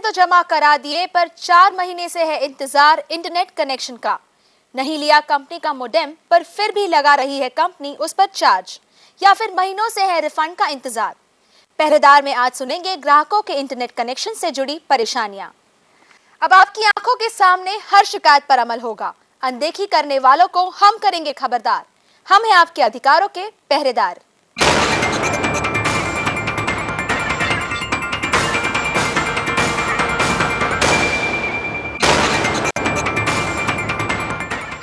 तो जमा करा दिए पर 4 महीने से है इंतजार इंटरनेट कनेक्शन का। नहीं लिया कंपनी का मोडेम पर फिर भी लगा रही है कंपनी उस पर चार्ज, या फिर महीनों से है रिफंड का इंतजार। पहरेदार में आज सुनेंगे ग्राहकों के इंटरनेट कनेक्शन से जुड़ी परेशानियां। अब आपकी आंखों के सामने हर शिकायत पर अमल होगा। अनदेखी करने वालों को हम करेंगे खबरदार। हम हैं आपके अधिकारों के पहरेदार।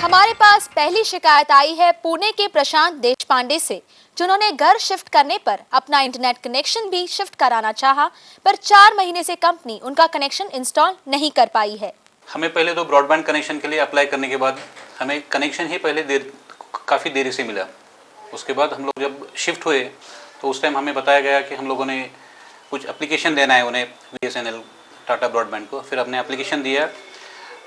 हमारे पास पहली शिकायत आई है पुणे के प्रशांत देशपांडे से, जिन्होंने घर शिफ्ट करने पर अपना इंटरनेट कनेक्शन भी शिफ्ट कराना चाहा, पर 4 महीने से कंपनी उनका कनेक्शन इंस्टॉल नहीं कर पाई है। हमें पहले तो ब्रॉडबैंड कनेक्शन के लिए अप्लाई करने के बाद हमें कनेक्शन ही पहले काफ़ी देरी से मिला। उसके बाद हम लोग जब शिफ्ट हुए तो उस टाइम हमें बताया गया कि हम लोगों ने कुछ एप्लीकेशन देना है उन्हें, BSNL टाटा ब्रॉडबैंड को। फिर हमने एप्लीकेशन दिया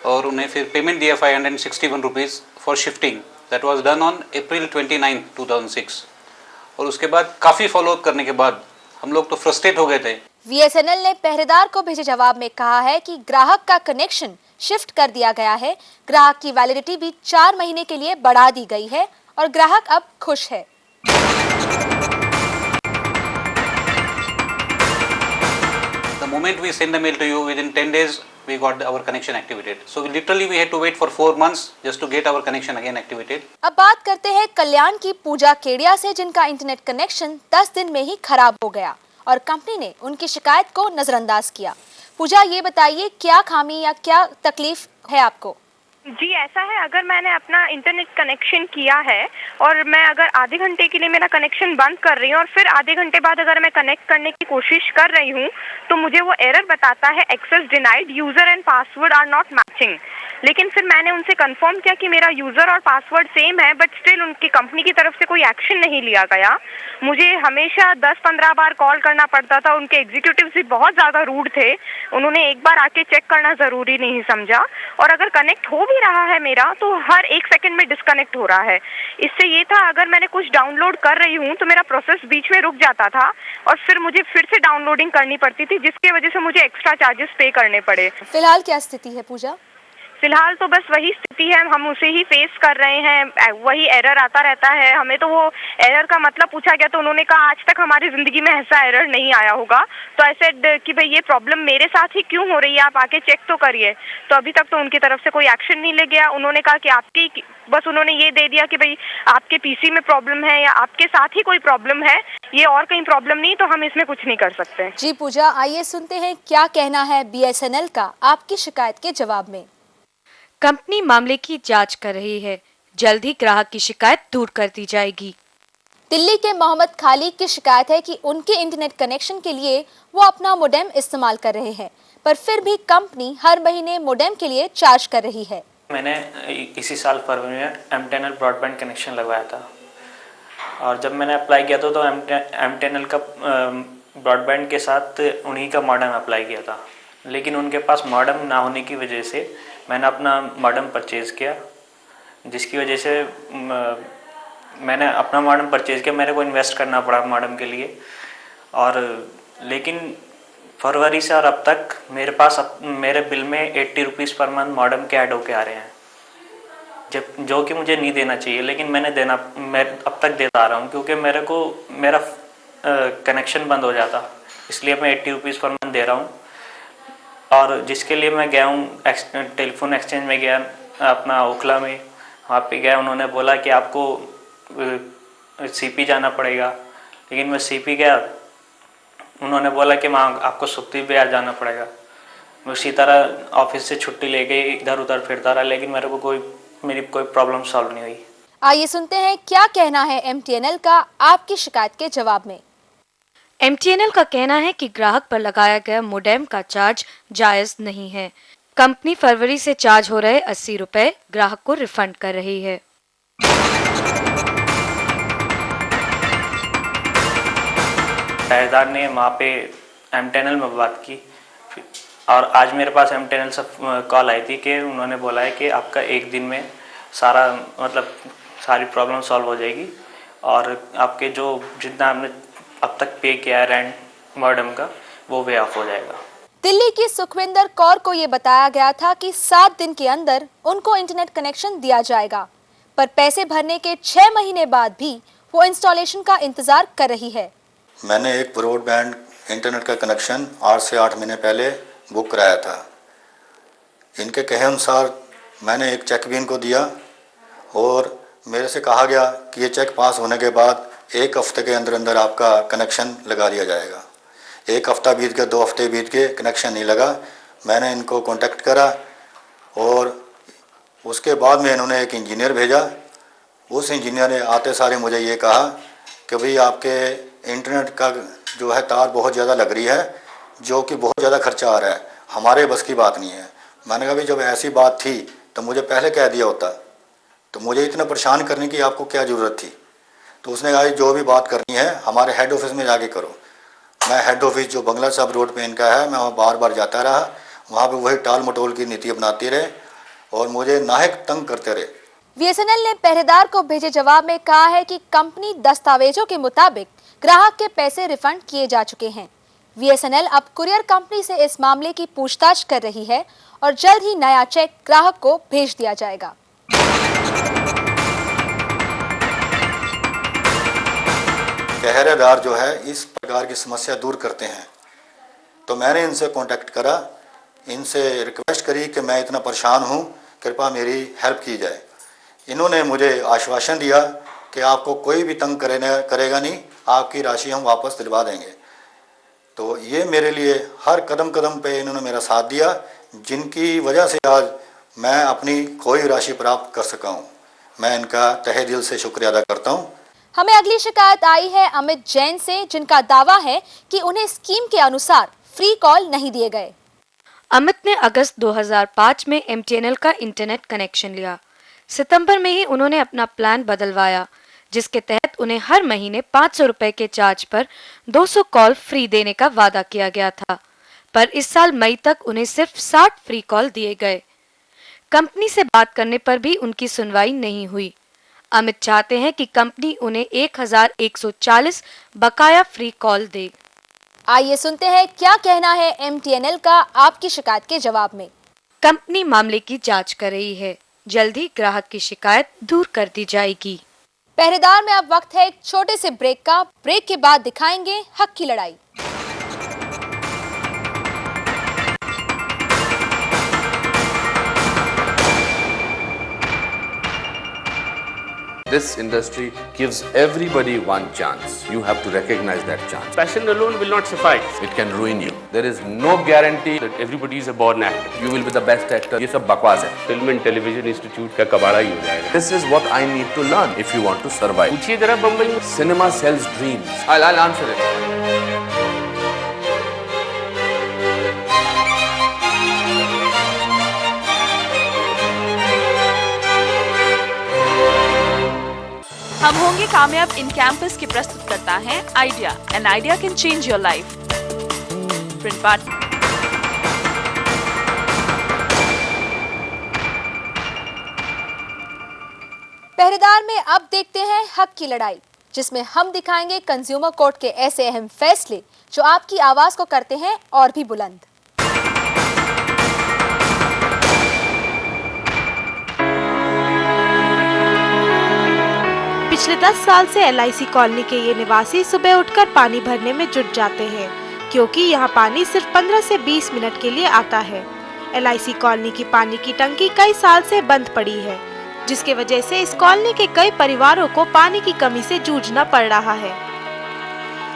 और उन्हें फिर पेमेंट दिया 561 rupees for shifting. That was done on April 29, 2006। और उसके बाद काफ़ी फॉलोअप करने के बाद हम लोग तो फ्रस्ट्रेट हो गए थे। VSNL ने पहरेदार को भेजे जवाब में कहा है कि ग्राहक का कनेक्शन शिफ्ट कर दिया गया है। ग्राहक की वैलिडिटी भी 4 महीने के लिए बढ़ा दी गई है और ग्राहक अब खुश है। The moment we send the mail to you, within 10 days we got our connection activated. So literally we had to wait for 4 months just to get our connection again activated. अब बात करते हैं कल्याण की पूजा केडिया से, जिनका इंटरनेट कनेक्शन 10 दिन में ही खराब हो गया और कंपनी ने उनकी शिकायत को नजरअंदाज किया। पूजा, ये बताइए क्या खामी या क्या तकलीफ है आपको? जी ऐसा है, अगर मैंने अपना इंटरनेट कनेक्शन किया है और मैं अगर आधे घंटे के लिए मेरा कनेक्शन बंद कर रही हूँ और फिर आधे घंटे बाद अगर मैं कनेक्ट करने की कोशिश कर रही हूँ तो मुझे वो एरर बताता है, access denied, user and password are not matching. लेकिन फिर मैंने उनसे कंफर्म किया कि मेरा यूज़र और पासवर्ड सेम है, बट स्टिल उनकी कंपनी की तरफ से कोई एक्शन नहीं लिया गया। मुझे हमेशा 10-15 बार कॉल करना पड़ता था। उनके एग्जीक्यूटिव्स भी बहुत ज़्यादा रूड थे। उन्होंने एक बार आके चेक करना ज़रूरी नहीं समझा, और अगर कनेक्ट हो भी रहा है मेरा तो हर 1 सेकंड में डिस्कनेक्ट हो रहा है। इससे ये था, अगर मैंने कुछ डाउनलोड कर रही हूँ तो मेरा प्रोसेस बीच में रुक जाता था और फिर मुझे फिर से डाउनलोडिंग करनी पड़ती थी, जिसकी वजह से मुझे एक्स्ट्रा चार्जेस पे करने पड़े। फिलहाल क्या स्थिति है पूजा? फिलहाल तो बस वही स्थिति है, हम उसे ही फेस कर रहे हैं। वही एरर आता रहता है। हमें तो वो एरर का मतलब पूछा गया तो उन्होंने कहा आज तक हमारी ज़िंदगी में ऐसा एरर नहीं आया होगा। तो ऐसे कि भाई ये प्रॉब्लम मेरे साथ ही क्यों हो रही है, आप आके चेक तो करिए। तो अभी तक तो उनकी तरफ से कोई एक्शन नहीं ले गया। उन्होंने कहा कि आपकी, बस उन्होंने ये दे दिया कि भाई आपके PC में प्रॉब्लम है या आपके साथ ही कोई प्रॉब्लम है, ये और कहीं प्रॉब्लम नहीं, तो हम इसमें कुछ नहीं कर सकते। जी पूजा, आइए सुनते हैं क्या कहना है BSNL का आपकी शिकायत के जवाब में। कंपनी मामले की जांच कर रही है, जल्द ही ग्राहक की शिकायत दूर कर दी जाएगी। दिल्ली के मोहम्मद खालिद की शिकायत है कि उनके इंटरनेट कनेक्शन के लिए वो अपना मोडेम इस्तेमाल कर रहे हैं, पर फिर भी कंपनी हर महीने मोडेम के लिए चार्ज कर रही है। मैंने इसी साल फरवरी में MTNL ब्रॉडबैंड कनेक्शन लगवाया था, और जब मैंने अप्लाई किया था तो MTNL का ब्रॉडबैंड के साथ उन्हीं का मॉडेम अप्लाई किया था। लेकिन उनके पास मॉडेम ना होने की वजह से मैंने अपना मॉडेम परचेज़ किया, जिसकी वजह से मैंने अपना मॉडेम परचेज़ किया। मेरे को इन्वेस्ट करना पड़ा मॉडेम के लिए, और लेकिन फरवरी से और अब तक मेरे पास मेरे बिल में 80 रुपीज़ पर मंथ मॉडेम के ऐड होके आ रहे हैं, जो कि मुझे नहीं देना चाहिए, लेकिन मैं अब तक देता आ रहा हूँ, क्योंकि मेरा कनेक्शन बंद हो जाता, इसलिए मैं 80 रुपीज़ पर मंथ दे रहा हूँ। और जिसके लिए मैं गया हूँ टेलीफोन एक्सचेंज में गया, अपना ओखला में, वहाँ पे गया। उन्होंने बोला कि आपको CP जाना पड़ेगा, लेकिन मैं CP गया, उन्होंने बोला कि वहाँ आपको सुप्ती बिहार जाना पड़ेगा। मैं उसी तरह ऑफिस से छुट्टी लेके इधर उधर फिरता रहा, लेकिन मेरी कोई प्रॉब्लम सॉल्व नहीं हुई। आइए सुनते हैं क्या कहना है MTNL का आपकी शिकायत के जवाब में। MTNL का कहना है कि ग्राहक पर लगाया गया मोडेम का चार्ज जायज नहीं है। कंपनी फरवरी से चार्ज हो रहे 80 रुपए ग्राहक को रिफंड कर रही है। पहरेदार ने वहाँ पे MTNL में बात की, और आज मेरे पास MTNL से कॉल आई थी कि उन्होंने बोला है कि आपका 1 दिन में सारी प्रॉब्लम सॉल्व हो जाएगी, और आपके जितना आपने अब तक पे किया है रेंट मॉडेम का, वो वे ऑफ हो जाएगा। दिल्ली की सुखविंदर कौर को ये बताया गया था कि 7 दिन के अंदर उनको इंटरनेट कनेक्शन दिया जाएगा, पर पैसे भरने के 6 महीने बाद भी वो इंस्टॉलेशन का इंतजार कर रही है। मैंने एक ब्रॉडबैंड इंटरनेट का कनेक्शन 8 से 8 महीने पहले बुक कराया था। इनके कहे अनुसार मैंने एक चेक भी इनको दिया और मेरे से कहा गया कि ये चेक पास होने के बाद 1 हफ्ते के अंदर अंदर आपका कनेक्शन लगा दिया जाएगा। 1 हफ्ता बीत गया, 2 हफ्ते बीत गए, कनेक्शन नहीं लगा। मैंने इनको कांटेक्ट करा और उसके बाद में इन्होंने एक इंजीनियर भेजा। उस इंजीनियर ने आते सारे मुझे ये कहा कि भाई आपके इंटरनेट का जो है तार बहुत ज़्यादा लग रही है, जो कि बहुत ज़्यादा खर्चा आ रहा है, हमारे बस की बात नहीं है। मैंने कहा भाई जब ऐसी बात थी तो मुझे पहले कह दिया होता, तो मुझे इतना परेशान करने की आपको क्या ज़रूरत थी। तो उसने कहा जो भी बात करनी है हमारे हेड ऑफिस में जाके करो। मैं हेड ऑफिस जो बंगला साहब रोड पे इनका है, मैं वहाँ बार बार जाता रहा। वहाँ पे वही टाल मटोल की नीति अपनाते रहे और मुझे नाहक तंग करते रहे। बीएसएनएल ने पहरेदार को भेजे जवाब में कहा है कि कंपनी दस्तावेजों के मुताबिक ग्राहक के पैसे रिफंड किए जा चुके हैं। बीएसएनएल अब कुरियर कंपनी से इस मामले की पूछताछ कर रही है और जल्द ही नया चेक ग्राहक को भेज दिया जाएगा। पहरेदार जो है इस प्रकार की समस्या दूर करते हैं, तो मैंने इनसे कांटेक्ट करा, इनसे रिक्वेस्ट करी कि मैं इतना परेशान हूँ, कृपया मेरी हेल्प की जाए। इन्होंने मुझे आश्वासन दिया कि आपको कोई भी तंग करेगा नहीं, आपकी राशि हम वापस दिलवा देंगे। तो ये मेरे लिए हर कदम कदम पे इन्होंने मेरा साथ दिया, जिनकी वजह से आज मैं अपनी खोई राशि प्राप्त कर सका हूँ। मैं इनका तहे दिल से शुक्रिया अदा करता हूँ। हमें अगली शिकायत आई है अमित जैन से, जिनका दावा है कि उन्हें स्कीम के अनुसार फ्री कॉल नहीं दिए गए। अमित ने अगस्त 2005 में एमटीएनएल का इंटरनेट कनेक्शन लिया। सितंबर में ही उन्होंने अपना प्लान बदलवाया, जिसके तहत उन्हें हर महीने 500 रुपए के चार्ज पर 200 कॉल फ्री देने का वादा किया गया था, पर इस साल मई तक उन्हें सिर्फ 60 फ्री कॉल दिए गए। कंपनी से बात करने पर भी उनकी सुनवाई नहीं हुई। अमित चाहते हैं कि कंपनी उन्हें 1140 बकाया फ्री कॉल दे। आइए सुनते हैं क्या कहना है एमटीएनएल का आपकी शिकायत के जवाब में। कंपनी मामले की जांच कर रही है, जल्द ही ग्राहक की शिकायत दूर कर दी जाएगी। पहरेदार में अब वक्त है एक छोटे से ब्रेक का। ब्रेक के बाद दिखाएंगे हक की लड़ाई। This industry gives everybody one chance. You have to recognize that chance. Passion alone will not suffice. It can ruin you. There is no guarantee That everybody is a born actor. you will be the best actor. ये सब बकवास है. Film and television institute का कबाड़ा ही हो जाएगा। This is what I need to learn if you want to survive. पूछिए जरा बम्बई में। Cinema sells dreams. I'll answer it. हम होंगे कामयाब इन कैंपस के प्रस्तुत करता है idea, an idea can change your life. Print part. पहरेदार में अब देखते हैं हक की लड़ाई, जिसमें हम दिखाएंगे कंज्यूमर कोर्ट के ऐसे अहम फैसले जो आपकी आवाज को करते हैं और भी बुलंद। पिछले 10 साल से एलआईसी कॉलोनी के ये निवासी सुबह उठकर पानी भरने में जुट जाते हैं, क्योंकि यहाँ पानी सिर्फ 15 से 20 मिनट के लिए आता है। एलआईसी कॉलोनी की पानी की टंकी कई साल से बंद पड़ी है, जिसके वजह से इस कॉलोनी के कई परिवारों को पानी की कमी से जूझना पड़ रहा है।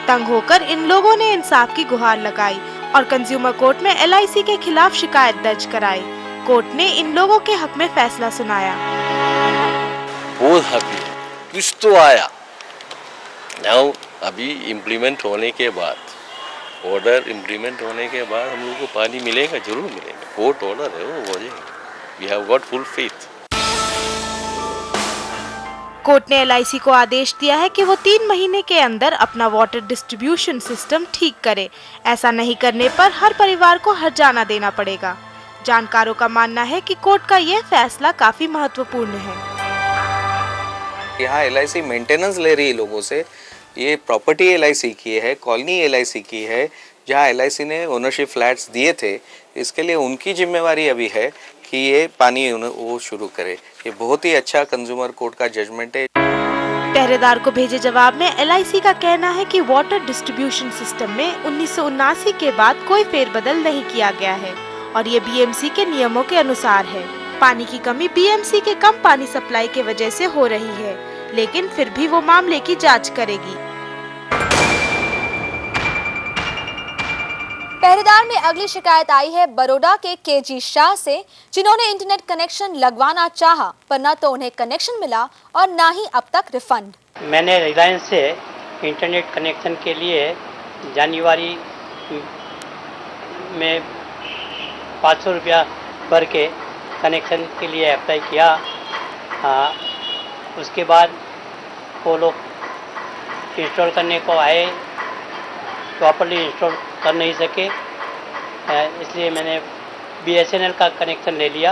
तंग होकर इन लोगों ने इंसाफ की गुहार लगाई और कंज्यूमर कोर्ट में एलआईसी के खिलाफ शिकायत दर्ज कराई। कोर्ट ने इन लोगों के हक में फैसला सुनाया। कुछ तो आया नाउ, अभी इम्प्लीमेंट होने के बाद, ऑर्डर इम्प्लीमेंट होने के बाद हम लोग को पानी मिलेगा, जरूर मिलेगा। कोर्ट ऑर्डर है वो बोलेगा। We have got full faith. Court ने एलआईसी को आदेश दिया है कि वो 3 महीने के अंदर अपना वाटर डिस्ट्रीब्यूशन सिस्टम ठीक करे। ऐसा नहीं करने पर हर परिवार को हर्जाना देना पड़ेगा। जानकारों का मानना है कि कोर्ट का यह फैसला काफी महत्वपूर्ण है। यहाँ एलआईसी मेंटेनेंस ले रही है लोगों से। ये प्रॉपर्टी एलआईसी की है, कॉलोनी एलआईसी की है। जहाँ LIC ने ओनरशिप फ्लैट्स दिए थे, इसके लिए उनकी जिम्मेवारी अभी है कि ये पानी वो शुरू करे। ये बहुत ही अच्छा कंज्यूमर कोर्ट का जजमेंट है। पहरेदार को भेजे जवाब में LIC का कहना है कि वाटर डिस्ट्रीब्यूशन सिस्टम में 1979 के बाद कोई फेरबदल नहीं किया गया है और ये BMC के नियमों के अनुसार है। पानी की कमी BMC के कम पानी सप्लाई के वजह से हो रही है, लेकिन फिर भी वो मामले की जांच करेगी। पहरेदार में अगली शिकायत आई है बड़ौदा के KG शाह से, जिन्होंने इंटरनेट कनेक्शन लगवाना चाहा पर न तो उन्हें कनेक्शन मिला और न ही अब तक रिफंड। मैंने रिलायंस से इंटरनेट कनेक्शन के लिए जनवरी में 500 रुपया भर के कनेक्शन के लिए अप्लाई किया। उसके बाद वो लोग इंस्टॉल करने को आए, प्रॉपर्ली इंस्टॉल कर नहीं सके, इसलिए मैंने BSNL का कनेक्शन ले लिया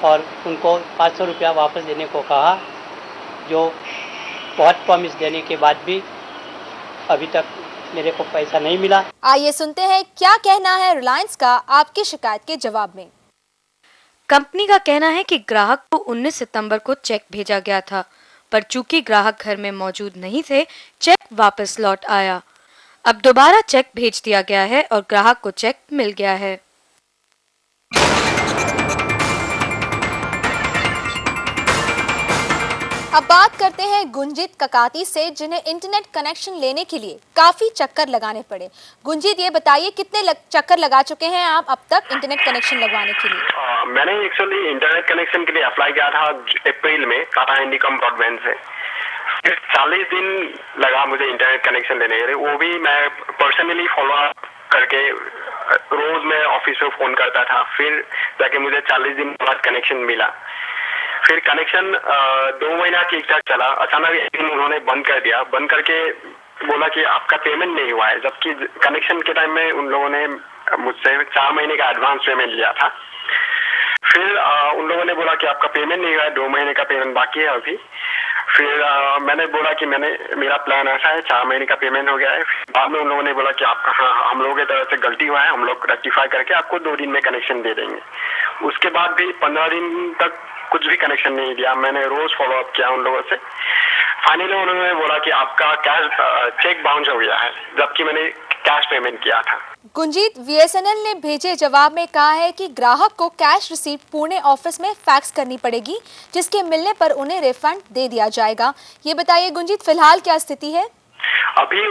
और उनको 500 रुपया वापस देने को कहा, जो बहुत प्रॉमिस देने के बाद भी अभी तक मेरे को पैसा नहीं मिला। आइए सुनते हैं क्या कहना है रिलायंस का आपकी शिकायत के जवाब में। कंपनी का कहना है कि ग्राहक को 19 सितंबर को चेक भेजा गया था, पर चूंकि ग्राहक घर में मौजूद नहीं थे, चेक वापस लौट आया। अब दोबारा चेक भेज दिया गया है और ग्राहक को चेक मिल गया है। अब बात करते हैं गुंजित ककाती से, जिन्हें इंटरनेट कनेक्शन लेने के लिए काफी चक्कर लगाने पड़े। गुंजित, ये बताइए कितने चक्कर लगा चुके हैं आप अब तक इंटरनेट कनेक्शन लगवाने के लिए? मैंने एक्चुअली इंटरनेट कनेक्शन के लिए अप्लाई किया था अप्रैल में टाटा इंडिकॉम ब्रॉडबैंड से। फिर 40 दिन लगा मुझे इंटरनेट कनेक्शन लेने के लिए, वो भी मैं पर्सनली फॉलो करके रोज मैं ऑफिस में फोन करता था, फिर जाके मुझे 40 दिन बाद कनेक्शन मिला। फिर कनेक्शन 2 महीना ठीक ठाक चला, अचानक एक दिन उन्होंने बंद कर दिया। बंद करके बोला कि आपका पेमेंट नहीं हुआ है, जबकि कनेक्शन के टाइम में उन लोगों ने मुझसे 4 महीने का एडवांस पेमेंट लिया था। फिर उन लोगों ने बोला कि आपका पेमेंट नहीं हुआ है, 2 महीने का पेमेंट बाकी है अभी। फिर मैंने बोला कि मेरा प्लान ऐसा है, 4 महीने का पेमेंट हो गया है। बाद में उन लोगों ने बोला कि आपका हाँ, हम लोगों की तरफ से गलती हुआ है, हम लोग रेक्टिफाई करके आपको 2 दिन में कनेक्शन दे देंगे। उसके बाद भी 15 दिन तक कुछ भी कनेक्शन नहीं दिया। मैंने रोज फॉलो अप किया उन लोगों से। फाइनली उन्होंने बोला कि आपका कैश चेक बाउंस हो गया है, जबकि मैंने कैश पेमेंट किया था। गुंजीत, BSNL ने भेजे जवाब में कहा है कि ग्राहक को कैश रिसीप्ट पुणे ऑफिस में फैक्स करनी पड़ेगी, जिसके मिलने पर उन्हें रिफंड दे दिया जाएगा। ये बताइए गुंजीत, फिलहाल क्या स्थिति है? अभी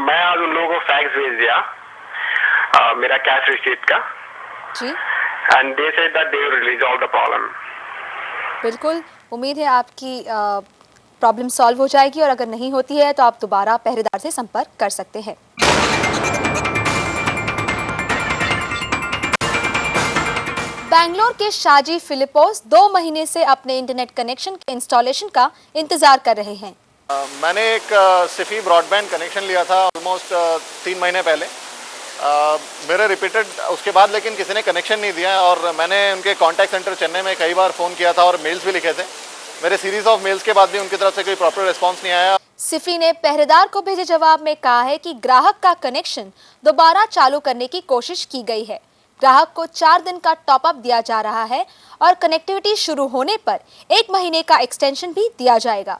मैं आज उन लोगों को फैक्स भेज दिया मेरा कैश रिसीप्ट का जी, and they said that they will resolve the problem. बिल्कुल, उम्मीद है आपकी प्रॉब्लम सॉल्व हो जाएगी और अगर नहीं होती है तो आप दोबारा पहरेदार से संपर्क कर सकते हैं। बेंगलोर के शाजी फिलिपोस 2 महीने से अपने इंटरनेट कनेक्शन के इंस्टॉलेशन का इंतजार कर रहे हैं। मैंने एक सिफी ब्रॉडबैंड कनेक्शन लिया था ऑलमोस्ट 3 महीने पहले। मेरे रिपीटेड उसके बाद लेकिन किसी ने कनेक्शन नहीं दिया और मैंने उनके कॉन्टैक्ट सेंटर चेन्नई में कई बार फ़ोन किया था और मेल्स भी लिखे थे। मेरे सीरीज ऑफ मेल्स के बाद भी उनकी तरफ से कोई प्रॉपर रिस्पांस नहीं आया। सिफी ने पहरेदार को भेजे जवाब में कहा है कि ग्राहक का कनेक्शन दोबारा चालू करने की कोशिश की गई है। ग्राहक को 4 दिन का टॉप अप दिया जा रहा है और कनेक्टिविटी शुरू होने पर 1 महीने का एक्सटेंशन भी दिया जाएगा।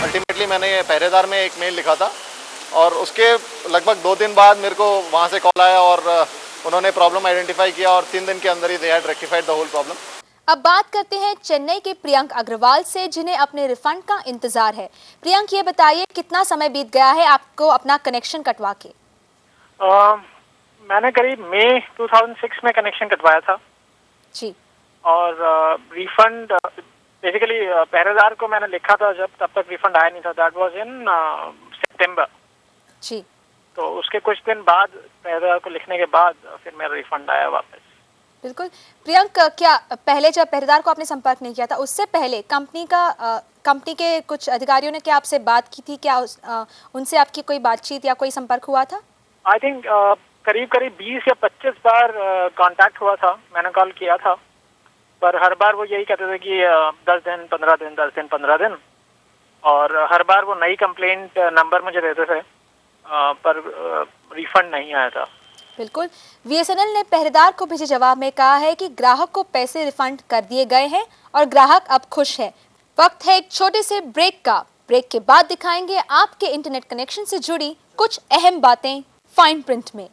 अल्टीमेटली मैंने पहरेदार में एक मेल लिखा था और उसके लगभग 2 दिन बाद मेरे को वहाँ से कॉल आया और उन्होंने प्रॉब्लम आइडेंटिफाई किया और 3 दिन के अंदर ही they had rectified the whole problem. अब बात करते हैं चेन्नई के प्रियंक अग्रवाल से, जिन्हें अपने रिफंड का इंतजार है। प्रियंक, ये बताइए कितना समय बीत गया है आपको अपना कनेक्शन कटवा के? मैंने करीब मई 2006 में कनेक्शन कटवाया था जी, और रिफंड बेसिकली पहरेदार को मैंने लिखा था जब, तब तक रिफंड आया नहीं था। दैट वाज इन सितंबर जी। तो उसके कुछ दिन बाद पहरेदार को लिखने के बाद फिर मेरा रिफंड आया वापस। बिल्कुल प्रियंक, क्या पहले जब पहरेदार को आपने संपर्क नहीं किया था, उससे पहले कंपनी के कुछ अधिकारियों ने क्या आपसे बात की थी? क्या उनसे आपकी कोई बातचीत या कोई संपर्क हुआ था? आई थिंक करीब 20 या 25 बार कांटेक्ट हुआ था, मैंने कॉल किया था, पर हर बार वो यही कहते थे कि 10 दिन 15 दिन 10 दिन 15 दिन। और हर बार वो नई कंप्लेंट नंबर मुझे देते थे, पर रिफंड नहीं आया था। बिल्कुल, बीएसएनएल ने पहरेदार को भेजे जवाब में कहा है कि ग्राहक को पैसे रिफंड कर दिए गए हैं और ग्राहक अब खुश है। वक्त है एक छोटे से ब्रेक का। ब्रेक के बाद दिखाएंगे आपके इंटरनेट कनेक्शन से जुड़ी कुछ अहम बातें फाइन प्रिंट में।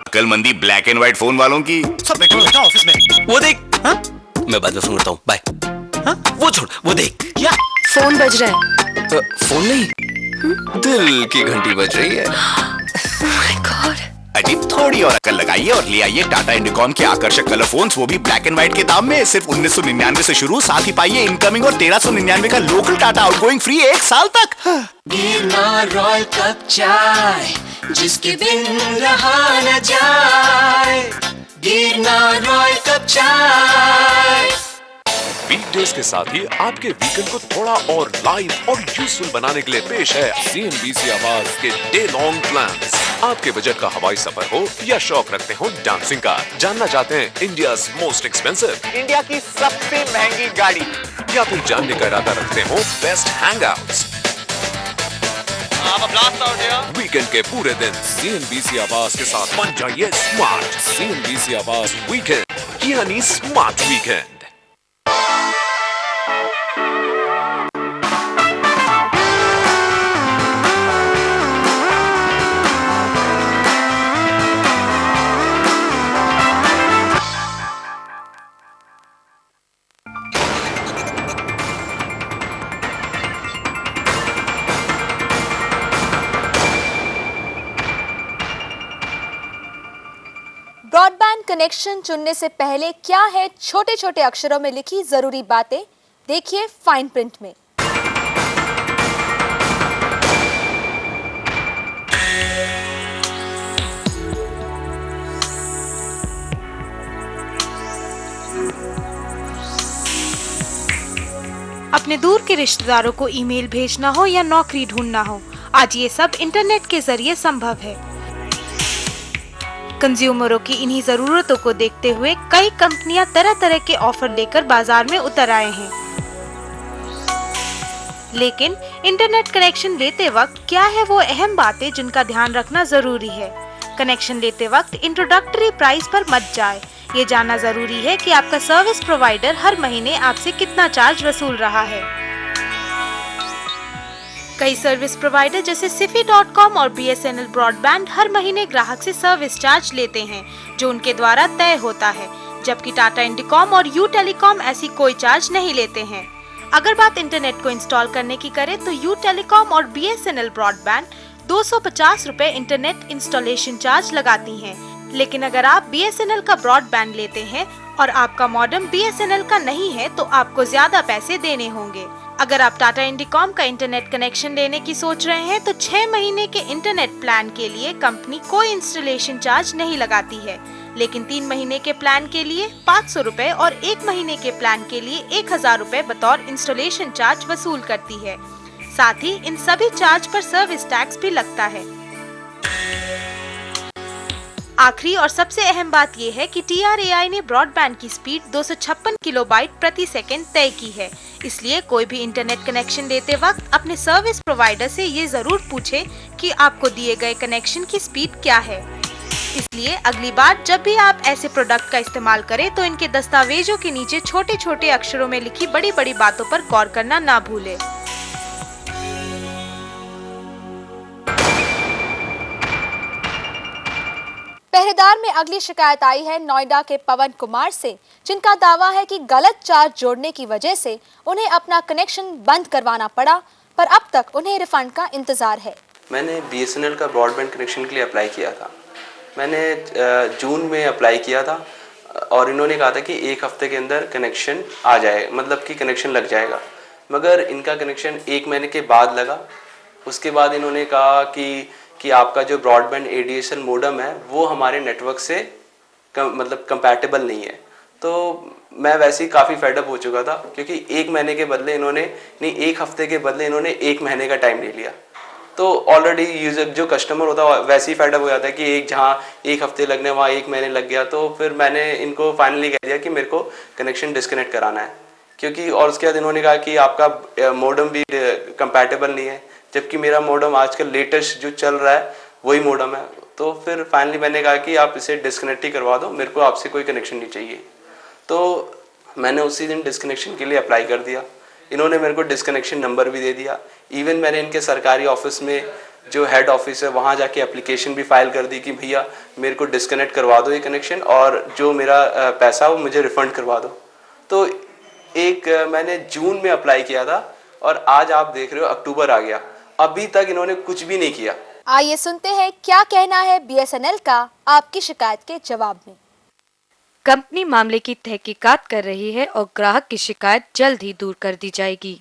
अक्लमंदी ब्लैक एंड व्हाइट फोन वालों की। सब बैठो ऑफिस में। वो देख, हाँ? मैं बाद में फोन करता हूँ, बाय। हाँ? वो छोड़, वो देख। क्या? फोन बज रहा है। फोन नहीं, दिल की घंटी बज रही है। My God. अजीब, थोड़ी और अकल लगाइए और ले आइए टाटा इंडिकॉम के आकर्षक कलर फोन्स, वो भी ब्लैक एंड व्हाइट के दाम में। सिर्फ 1999 से शुरू, साथ ही पाइए इनकमिंग और 1399 का लोकल टाटा आउटगोइंग फ्री 1 साल तक। गिरना रॉयल कप चाय, जिसके बिन रहा न जाए। गिरना रॉयल कप चाय। वीकडेज के साथ ही आपके वीकेंड को थोड़ा और लाइव और यूजफुल बनाने के लिए पेश है CNBC आवाज के डे लॉन्ग प्लान्स। आपके बजट का हवाई सफर हो या शौक रखते हो डांसिंग का, जानना चाहते हैं इंडियाज मोस्ट एक्सपेंसिव, इंडिया की सबसे महंगी गाड़ी, या फिर जानने का इरादा रखते हो बेस्ट हैंगआउट्स। वीकेंड के पूरे दिन CNBC आवाज के साथ बन जाइए स्मार्ट। CNBC आवाज वीकेंड यानी स्मार्ट वीकेंड। ब्रॉडबैंड कनेक्शन चुनने से पहले क्या है छोटे छोटे अक्षरों में लिखी जरूरी बातें, देखिए फाइन प्रिंट में। अपने दूर के रिश्तेदारों को ईमेल भेजना हो या नौकरी ढूंढना हो, आज ये सब इंटरनेट के जरिए संभव है। कंज्यूमरों की इन्हीं जरूरतों को देखते हुए कई कंपनियां तरह तरह के ऑफर देकर बाजार में उतर आए हैं। लेकिन इंटरनेट कनेक्शन लेते वक्त क्या है वो अहम बातें जिनका ध्यान रखना जरूरी है। कनेक्शन लेते वक्त इंट्रोडक्टरी प्राइस पर मत जाए। ये जानना जरूरी है कि आपका सर्विस प्रोवाइडर हर महीने आपसे कितना चार्ज वसूल रहा है। कई सर्विस प्रोवाइडर जैसे Sify.com और BSNL ब्रॉडबैंड हर महीने ग्राहक से सर्विस चार्ज लेते हैं, जो उनके द्वारा तय होता है, जबकि टाटा इंडिकॉम और यू टेलीकॉम ऐसी कोई चार्ज नहीं लेते हैं। अगर बात इंटरनेट को इंस्टॉल करने की करें तो यू टेलीकॉम और BSNL ब्रॉडबैंड 250 रुपए इंटरनेट इंस्टॉलेशन चार्ज लगाती हैं। लेकिन अगर आप BSNL का ब्रॉडबैंड लेते हैं और आपका मॉडेम BSNL का नहीं है तो आपको ज्यादा पैसे देने होंगे। अगर आप टाटा इंडिकॉम का इंटरनेट कनेक्शन लेने की सोच रहे हैं तो 6 महीने के इंटरनेट प्लान के लिए कंपनी कोई इंस्टॉलेशन चार्ज नहीं लगाती है, लेकिन 3 महीने के प्लान के लिए 500 रुपए और 1 महीने के प्लान के लिए 1000 रुपए बतौर इंस्टॉलेशन चार्ज वसूल करती है। साथ ही इन सभी चार्ज पर सर्विस टैक्स भी लगता है। आखिरी और सबसे अहम बात यह है कि TRAI ने ब्रॉडबैंड की स्पीड 256 किलोबाइट प्रति सेकंड तय की है। इसलिए कोई भी इंटरनेट कनेक्शन लेते वक्त अपने सर्विस प्रोवाइडर से ये जरूर पूछे कि आपको दिए गए कनेक्शन की स्पीड क्या है। इसलिए अगली बार जब भी आप ऐसे प्रोडक्ट का इस्तेमाल करें तो इनके दस्तावेजों के नीचे छोटे छोटे अक्षरों में लिखी बड़ी बड़ी बातों पर गौर करना ना भूलें। पहरेदार में अगली शिकायत आई है नोएडा के पवन कुमार से, जिनका दावा है कि गलत चार्ज जोड़ने की वजह से उन्हें अपना कनेक्शन बंद करवाना पड़ा, पर अब तक उन्हें रिफंड का इंतजार है। मैंने BSNL का ब्रॉडबैंड कनेक्शन के लिए अप्लाई किया था। मैंने जून में अप्लाई किया था और इन्होंने कहा था कि 1 हफ्ते के अंदर कनेक्शन आ जाए, मतलब कि कनेक्शन लग जाएगा। मगर इनका कनेक्शन 1 महीने के बाद लगा। उसके बाद इन्होंने कहा कि आपका जो ब्रॉडबैंड ADSL मोडम है वो हमारे नेटवर्क से मतलब कंपैटिबल नहीं है। तो मैं वैसे ही काफ़ी फेडअप हो चुका था, क्योंकि 1 महीने के बदले इन्होंने 1 हफ्ते के बदले इन्होंने 1 महीने का टाइम ले लिया। तो ऑलरेडी यूजर जो कस्टमर होता है वैसे ही फेडअप हो जाता है कि जहाँ 1 हफ्ते लगने वहाँ 1 महीने लग गया। तो फिर मैंने इनको फाइनली कह दिया कि मेरे को कनेक्शन डिस्कनेक्ट कराना है, क्योंकि और उसके बाद इन्होंने कहा कि आपका मॉडम भी कंपैटिबल नहीं है, जबकि मेरा मॉडम आजकल लेटेस्ट जो चल रहा है वही मॉडम है। तो फिर फाइनली मैंने कहा कि आप इसे डिस्कनेक्ट ही करवा दो, मेरे को आपसे कोई कनेक्शन नहीं चाहिए। तो मैंने उसी दिन डिस्कनेक्शन के लिए अप्लाई कर दिया। इन्होंने मेरे को डिस्कनेक्शन नंबर भी दे दिया। इवन मैंने इनके सरकारी ऑफिस में जो हेड ऑफिस है वहाँ जाके एप्लीकेशन भी फाइल कर दी कि भैया मेरे को डिस्कनेक्ट करवा दो ये कनेक्शन, और जो मेरा पैसा वो मुझे रिफ़ंड करवा दो। तो मैंने जून में अप्लाई किया था और आज आप देख रहे हो अक्टूबर आ गया, अभी तक इन्होंने कुछ भी नहीं किया। आइए सुनते हैं क्या कहना है BSNL का आपकी शिकायत के जवाब में। कंपनी मामले की तहकीकात कर रही है और ग्राहक की शिकायत जल्द ही दूर कर दी जाएगी।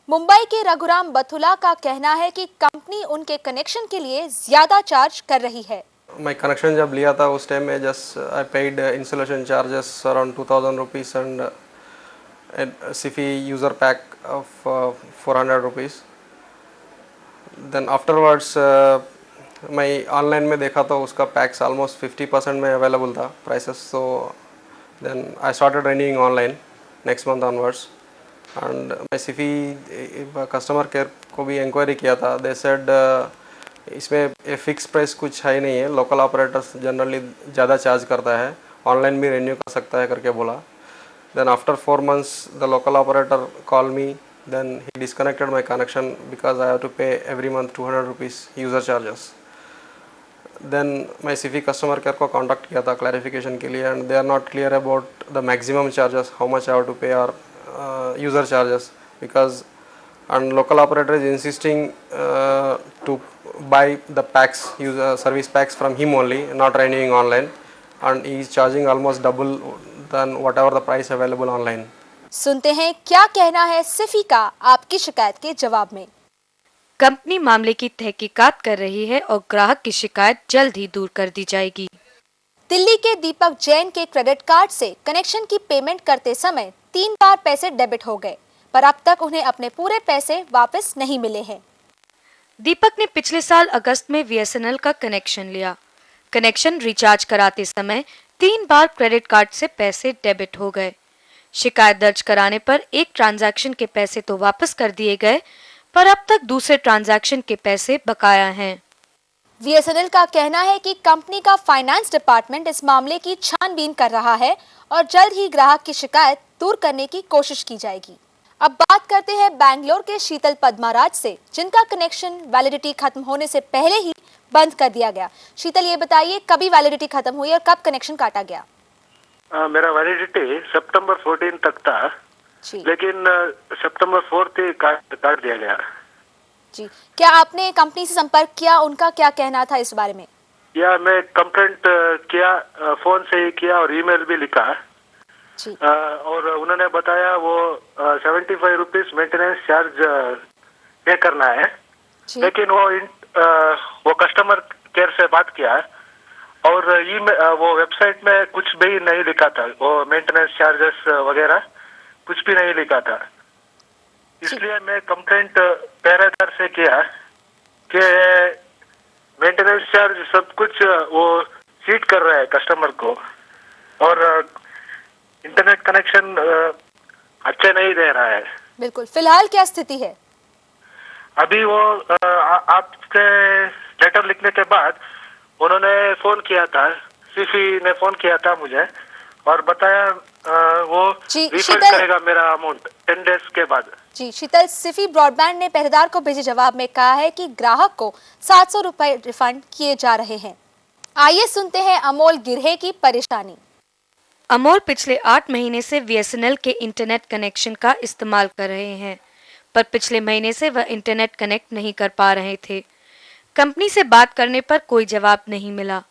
मुंबई के रघुराम बथुला का कहना है कि कंपनी उनके कनेक्शन के लिए ज्यादा चार्ज कर रही है। मैं कनेक्शन जब लिया था उस टाइम में just I paid installation charges around 2000 rupees and SIFI user pack of 400 rupees. Then afterwards मैं ऑनलाइन में देखा तो उसका पैक्स ऑलमोस्ट 50% में अवेलेबल था prices. So then I started renewing online next month onwards and मैं SIFI customer care को भी इंक्वायरी किया था। दे सेड इसमें फिक्स प्राइस कुछ है ही नहीं है, लोकल ऑपरेटर्स जनरली ज़्यादा चार्ज करता है, ऑनलाइन भी रिन्यू कर सकता है करके बोला। Then after 4 months the local operator called me, then he disconnected my connection because I have to pay every month 200 rupees user charges. Then my SIFI customer care को contact किया था clarification के लिए, and they are not clear about the maximum charges, how much I have to pay or user charges, because and local operator is insisting to buy the packs, service packs from him only, not renewing online, and he is charging almost double than whatever the price available online. सुनते हैं क्या कहना है SIFI का आपकी शिकायत के जवाब में। कंपनी मामले की तहकीकात कर रही है और ग्राहक की शिकायत जल्द ही दूर कर दी जाएगी। दिल्ली के दीपक जैन के क्रेडिट कार्ड से कनेक्शन की पेमेंट करते समय 3 बार पैसे डेबिट हो गए, पर अब तक उन्हें अपने पूरे पैसे वापस नहीं मिले हैं। दीपक ने पिछले साल अगस्त में BSNL का कनेक्शन लिया। कनेक्शन रिचार्ज कराते समय 3 बार क्रेडिट कार्ड से पैसे डेबिट हो गए। शिकायत दर्ज कराने पर एक ट्रांजैक्शन के पैसे तो वापस कर दिए गए, पर अब तक दूसरे ट्रांजैक्शन के पैसे बकाया हैं। BSNL का कहना है कि कंपनी का फाइनेंस डिपार्टमेंट इस मामले की छानबीन कर रहा है और जल्द ही ग्राहक की शिकायत दूर करने की कोशिश की जाएगी। अब बात करते हैं बैंगलोर के शीतल पद्माराज से, जिनका कनेक्शन वैलिडिटी खत्म होने से पहले ही बंद कर दिया गया। शीतल, ये बताइए कभी वैलिडिटी खत्म हुई और कब कनेक्शन काटा गया? मेरा वैलिडिटी सितंबर 14 तक था, लेकिन सितंबर 4 काट दिया गया। जी, क्या आपने कंपनी से संपर्क किया? उनका क्या कहना था इस बारे में? या मैं कंप्लेंट किया, फोन से ही किया और ईमेल भी लिखा। और उन्होंने बताया वो 75 रुपीज मेंटेनेंस चार्ज पे करना है, लेकिन वो कस्टमर केयर से बात किया और वो वेबसाइट में कुछ भी नहीं लिखा था, वो मेंटेनेंस चार्जेस वगैरह कुछ भी नहीं लिखा था। इसलिए मैं कंप्लेंट पहरेदार से किया कि मेंटेनेंस चार्ज सब कुछ वो चीट कर रहा है कस्टमर को और इंटरनेट कनेक्शन अच्छे नहीं दे रहा है। बिल्कुल, फिलहाल क्या स्थिति है? अभी वो आपके लेटर लिखने के बाद उन्होंने फोन किया था, SIFI ने फोन किया था मुझे और बताया वो रिफंड करेगा मेरा अमाउंट 10 डेज के बाद। जी शीतल, SIFI ब्रॉडबैंड ने पहरेदार को भेजे जवाब में कहा है कि ग्राहक को 700 रुपए रिफंड किए जा रहे हैं। आइए सुनते हैं अमोल गिरहे की परेशानी। अमोल पिछले 8 महीने से BSNL के इंटरनेट कनेक्शन का इस्तेमाल कर रहे हैं, पर पिछले महीने से वह इंटरनेट कनेक्ट नहीं कर पा रहे थे। कंपनी से बात करने पर कोई जवाब नहीं मिला।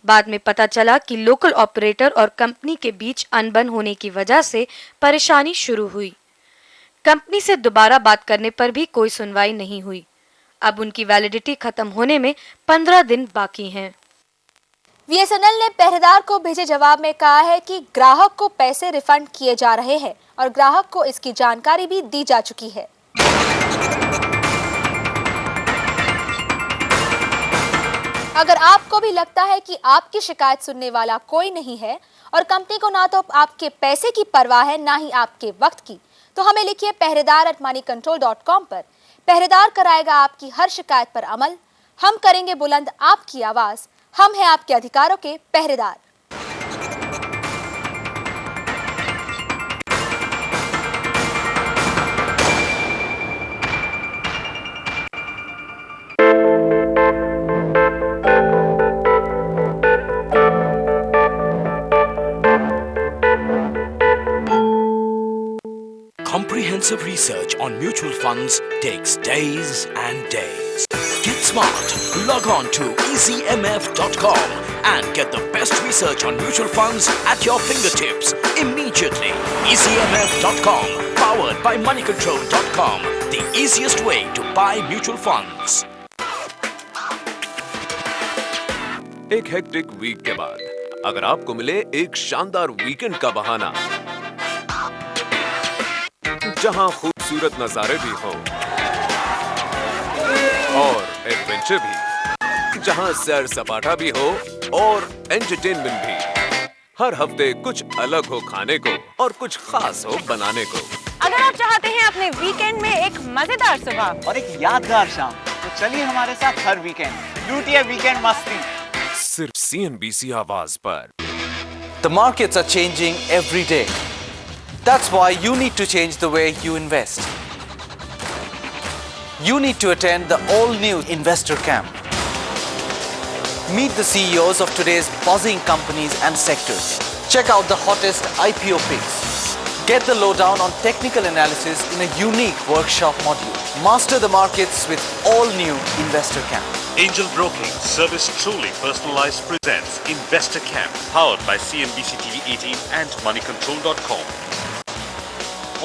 बाद में पता चला कि लोकल ऑपरेटर और कंपनी के बीच अनबन होने की वजह से परेशानी शुरू हुई। कंपनी से दोबारा बात करने पर भी कोई सुनवाई नहीं हुई। अब उनकी वैलिडिटी खत्म होने में 15 दिन बाकी हैं। BSNL ने पहरेदार को भेजे जवाब में कहा है कि ग्राहक को पैसे रिफंड किए जा रहे हैं और ग्राहक को इसकी जानकारी भी दी जा चुकी है। अगर आपको भी लगता है कि आपकी शिकायत सुनने वाला कोई नहीं है और कंपनी को ना तो आपके पैसे की परवाह है ना ही आपके वक्त की, तो हमें लिखिए pehredar@moneycontrol.com पर। पहरेदार कराएगा आपकी हर शिकायत पर अमल। हम करेंगे बुलंद आपकी आवाज। हम हैं आपके अधिकारों के पहरेदार। Comprehensive research on mutual funds takes days and days. Get smart. Log on to easymf.com and get the best research on mutual funds at your fingertips immediately. easymf.com, powered by moneycontrol.com, the easiest way to buy mutual funds. एक hectic week के बाद अगर आपको मिले एक शानदार weekend का बहाना, जहां खूबसूरत नजारे भी हों और एडवेंचर भी, जहां सैर सपाटा भी हो और एंटरटेनमेंट भी, हर हफ्ते कुछ अलग हो खाने को और कुछ खास हो बनाने को। अगर आप चाहते हैं अपने वीकेंड में एक मजेदार सुबह और एक यादगार शाम, तो चलिए हमारे साथ हर वीकेंड लूटिए वीकेंड मस्ती, सिर्फ CNBC आवाज पर। The markets are changing every day. That's why you need to change the way you invest. You need to attend the all-new Investor Camp. Meet the CEOs of today's buzzing companies and sectors. Check out the hottest IPO picks. Get the lowdown on technical analysis in a unique workshop module. Master the markets with all-new Investor Camp. Angel Broking, service truly personalized, presents Investor Camp, powered by CNBC TV 18 and moneycontrol.com.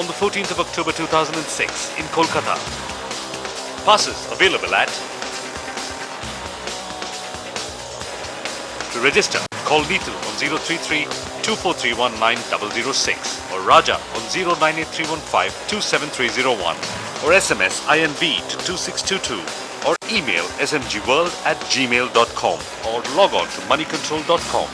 On the 14th of October 2006 in Kolkata. Passes available at. To register, call Neetu on 033-2431-9006 or Raja on 098315-27301 or SMS INV to 2622 or email smgworld@gmail.com or log on to moneycontrol.com.